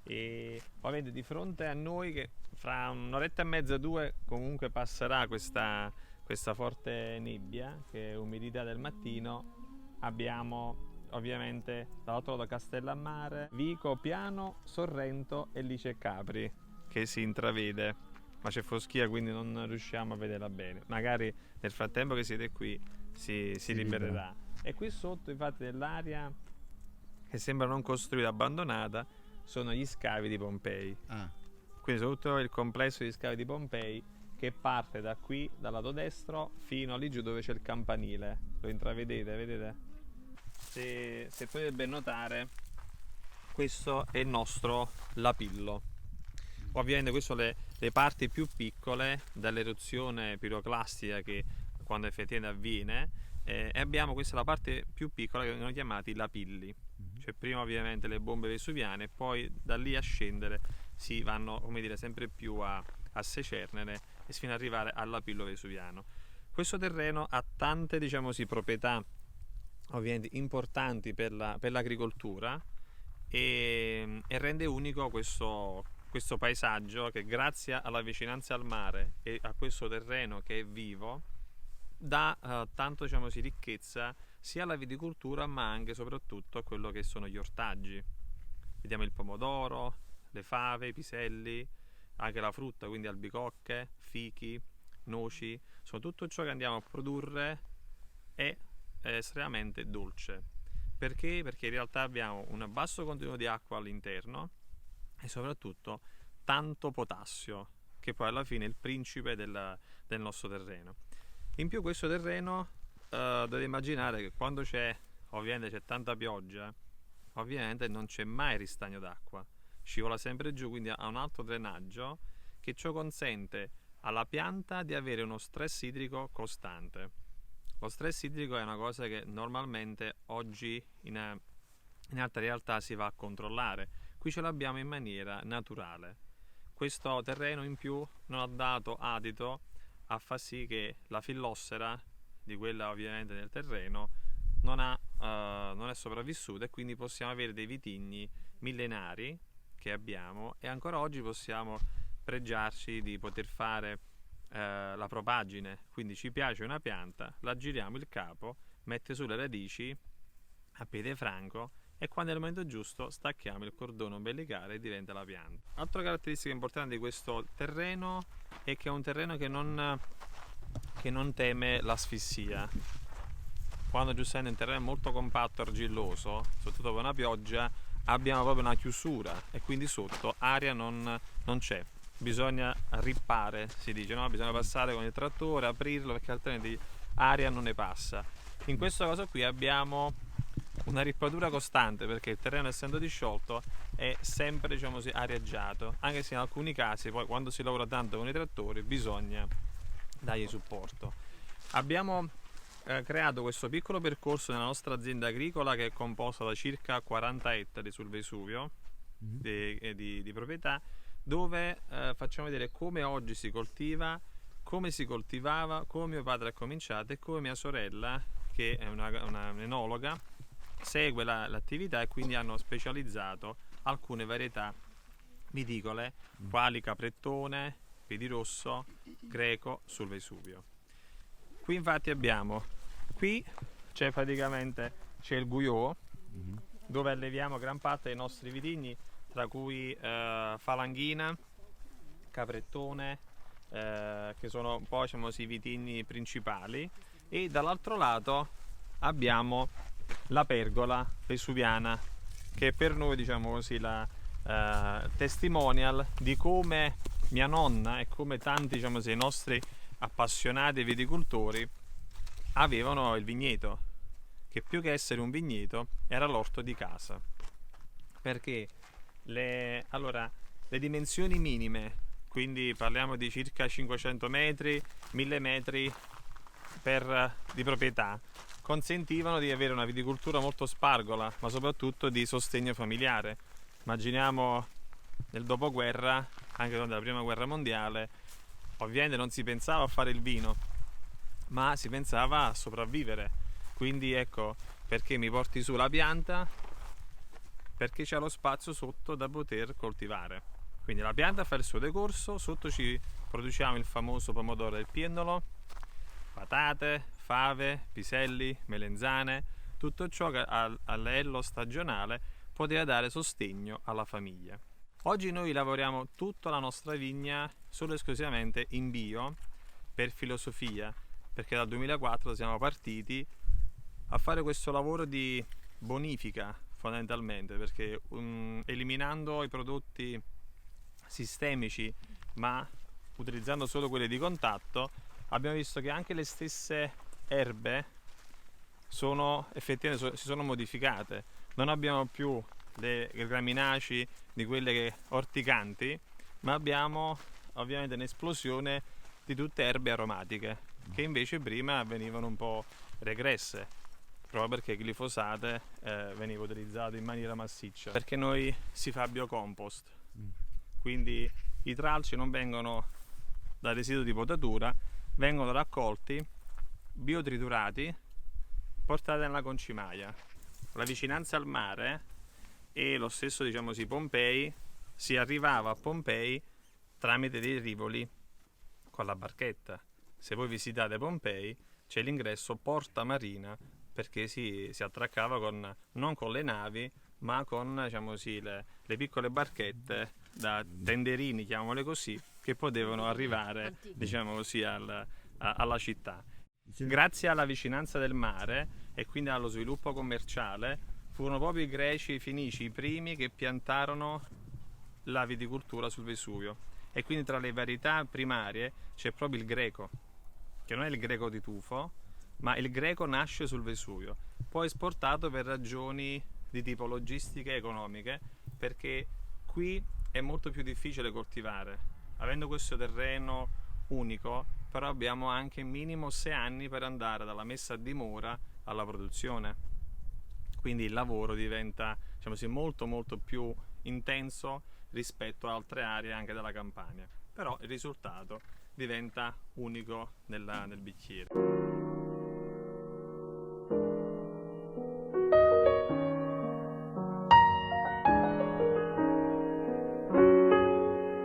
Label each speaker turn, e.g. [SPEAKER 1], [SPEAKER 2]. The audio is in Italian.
[SPEAKER 1] E ovviamente di fronte a noi che fra un'oretta e mezza, due, comunque passerà questa forte nebbia che è umidità del mattino, abbiamo ovviamente dall'altro lato Castellammare, Vico, Piano, Sorrento e Lice e Capri che si intravede, ma c'è foschia quindi non riusciamo a vederla bene. Magari nel frattempo che siete qui si libererà. E qui sotto infatti nell'area che sembra non costruita, abbandonata, sono gli scavi di Pompei. Quindi tutto il complesso di scavi di Pompei che parte da qui, dal lato destro, fino lì giù dove c'è il campanile. Lo intravedete, vedete? Se potete ben notare, questo è il nostro Lapillo. Ovviamente queste sono le parti più piccole dell'eruzione piroclastica che quando effettivamente avviene, e abbiamo questa la parte più piccola che vengono chiamati lapilli. Cioè prima ovviamente le bombe vesuviane e poi da lì a scendere si vanno, come dire, sempre più a secernere e fino ad arrivare al lapillo vesuviano. Questo terreno ha tante, diciamo così, proprietà ovviamente importanti per l'agricoltura e rende unico questo paesaggio che grazie alla vicinanza al mare e a questo terreno che è vivo dà tanto, diciamo così, ricchezza sia alla viticoltura ma anche e soprattutto a quello che sono gli ortaggi. Vediamo il pomodoro, le fave, i piselli, anche la frutta, quindi albicocche, fichi, noci, sono tutto ciò che andiamo a produrre è estremamente dolce. Perché? Perché in realtà abbiamo un basso contenuto di acqua all'interno e soprattutto tanto potassio, che poi alla fine è il principe del nostro terreno. In più questo terreno dovete immaginare che quando ovviamente c'è tanta pioggia, ovviamente non c'è mai ristagno d'acqua, scivola sempre giù, quindi ha un alto drenaggio che ciò consente alla pianta di avere uno stress idrico costante. Lo stress idrico è una cosa che normalmente oggi in altre realtà si va a controllare, qui ce l'abbiamo in maniera naturale. Questo terreno in più non ha dato adito a far sì che la fillossera di quella ovviamente del terreno non è sopravvissuta e quindi possiamo avere dei vitigni millenari che abbiamo e ancora oggi possiamo pregiarci di poter fare la propagine. Quindi ci piace una pianta, la giriamo il capo, mette sulle radici a piede franco e quando è il momento giusto stacchiamo il cordone ombelicale e diventa la pianta. Altra caratteristica importante di questo terreno è che è un terreno che non teme l'asfissia. Quando giustamente un terreno è molto compatto, argilloso, soprattutto dopo una pioggia, abbiamo proprio una chiusura e quindi sotto aria non c'è. Bisogna rippare, si dice, no? Bisogna passare con il trattore, aprirlo perché altrimenti aria non ne passa. In questo caso qui abbiamo una rippatura costante perché il terreno, essendo disciolto, è sempre, diciamo così, arieggiato, anche se in alcuni casi poi quando si lavora tanto con i trattori bisogna dargli supporto. Abbiamo creato questo piccolo percorso nella nostra azienda agricola che è composta da circa 40 ettari sul Vesuvio di proprietà, dove facciamo vedere come oggi si coltiva, come si coltivava, come mio padre ha cominciato e come mia sorella, che è una enologa, segue l'attività e quindi hanno specializzato alcune varietà viticole quali Caprettone, Piedirosso, Greco sul Vesuvio. Qui infatti c'è il Guyot, dove alleviamo gran parte dei nostri vitigni, tra cui Falanghina, Caprettone, che sono un po', diciamo così, i vitigni principali, e dall'altro lato abbiamo la pergola vesuviana, che per noi, diciamo così, la testimonial di come mia nonna e come tanti, diciamo così, i nostri appassionati viticoltori avevano il vigneto, che più che essere un vigneto era l'orto di casa, perché le dimensioni minime, quindi parliamo di circa 500 metri, 1000 metri di proprietà, consentivano di avere una viticoltura molto spargola, ma soprattutto di sostegno familiare. Immaginiamo nel dopoguerra, anche durante la prima guerra mondiale, ovviamente non si pensava a fare il vino, ma si pensava a sopravvivere. Quindi ecco perché mi porti su la pianta, perché c'è lo spazio sotto da poter coltivare. Quindi la pianta fa il suo decorso, sotto ci produciamo il famoso pomodoro del piennolo, patate, fave, piselli, melenzane, tutto ciò che a livello stagionale poteva dare sostegno alla famiglia. Oggi noi lavoriamo tutta la nostra vigna solo e esclusivamente in bio per filosofia, perché dal 2004 siamo partiti a fare questo lavoro di bonifica fondamentalmente, perché eliminando i prodotti sistemici ma utilizzando solo quelli di contatto, abbiamo visto che anche le stesse erbe effettivamente si sono modificate. Non abbiamo più le graminacei di quelle orticanti, ma abbiamo ovviamente un'esplosione di tutte erbe aromatiche che invece prima venivano un po' regresse, proprio perché il glifosate veniva utilizzato in maniera massiccia. Perché noi si fa biocompost, quindi i tralci non vengono da residuo di potatura, vengono raccolti, biotriturati, portati nella concimaia. La vicinanza al mare e lo stesso, diciamo sì, Pompei, si arrivava a Pompei tramite dei rivoli con la barchetta. Se voi visitate Pompei c'è l'ingresso Porta Marina, perché si attraccava non con le navi, ma con, diciamo sì, le piccole barchette da tenderini, chiamiamole così, che potevano arrivare, diciamo così, alla città. Grazie alla vicinanza del mare e quindi allo sviluppo commerciale, furono proprio i greci e i fenici i primi che piantarono la viticoltura sul Vesuvio, e quindi tra le varietà primarie c'è proprio il greco, che non è il greco di tufo, ma il greco nasce sul Vesuvio, poi esportato per ragioni di tipo logistiche e economiche, perché qui è molto più difficile coltivare. Avendo questo terreno unico, però abbiamo anche minimo 6 anni per andare dalla messa a dimora alla produzione. Quindi il lavoro diventa, diciamo sì, molto molto più intenso rispetto a altre aree anche della Campania, però il risultato diventa unico nel bicchiere.